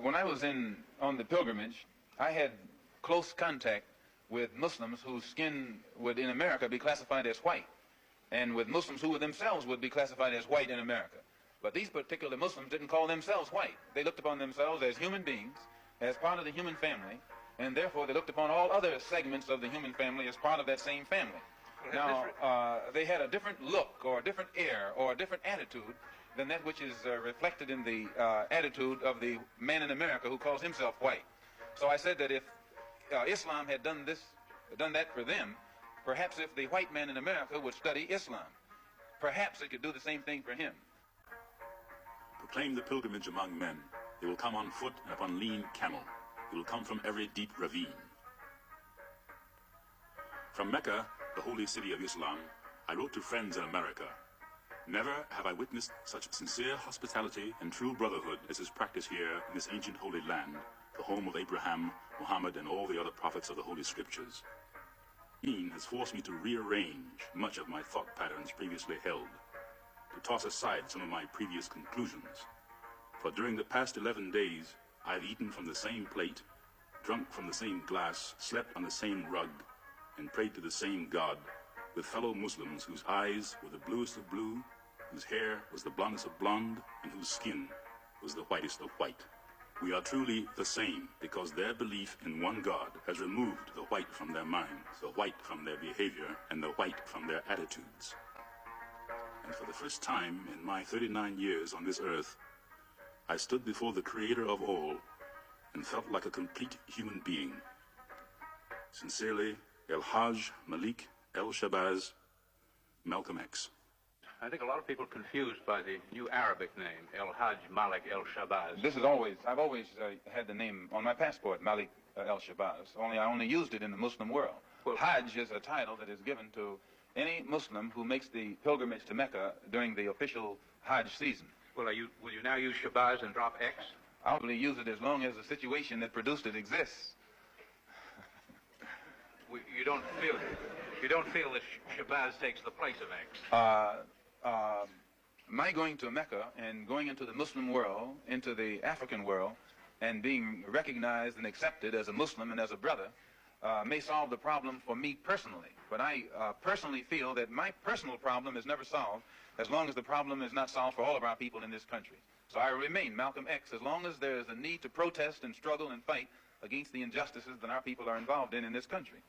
When I was on the pilgrimage, I had close contact with Muslims whose skin would in America be classified as white, and with Muslims who themselves would be classified as white in America. But these particular Muslims didn't call themselves white. They looked upon themselves as human beings, as part of the human family, and therefore they looked upon all other segments of the human family as part of that same family. Now, they had a different look or a different air or a different attitude than that which is reflected in the attitude of the man in America who calls himself white. So I said that if Islam had done that for them, perhaps if the white man in America would study Islam, perhaps it could do the same thing for him. Proclaim the pilgrimage among men. They will come on foot and upon lean camel. They will come from every deep ravine. From Mecca, the holy city of Islam, I wrote to friends in America. Never have I witnessed such sincere hospitality and true brotherhood as is practiced here in this ancient holy land, the home of Abraham, Muhammad, and all the other prophets of the Holy Scriptures. Deen has forced me to rearrange much of my thought patterns previously held, to toss aside some of my previous conclusions. For during the past 11 days, I have eaten from the same plate, drunk from the same glass, slept on the same rug, and prayed to the same God, with fellow Muslims whose eyes were the bluest of blue, whose hair was the blondest of blonde, and whose skin was the whitest of white. We are truly the same because their belief in one God has removed the white from their minds, the white from their behavior, and the white from their attitudes. And for the first time in my 39 years on this earth, I stood before the Creator of all and felt like a complete human being. Sincerely, El-Hajj Malik El-Shabazz, Malcolm X. I think a lot of people are confused by the new Arabic name, El-Hajj Malik El-Shabazz. I've always had the name on my passport, Malik El-Shabazz, only I only used it in the Muslim world. Well, Hajj is a title that is given to any Muslim who makes the pilgrimage to Mecca during the official Hajj season. Well, will you now use Shabazz and drop X? I'll only use it as long as the situation that produced it exists. You don't feel that Shabazz takes the place of X? My going to Mecca and going into the Muslim world, into the African world, and being recognized and accepted as a Muslim and as a brother may solve the problem for me personally. But I personally feel that my personal problem is never solved as long as the problem is not solved for all of our people in this country. So I remain Malcolm X as long as there is a need to protest and struggle and fight against the injustices that our people are involved in this country.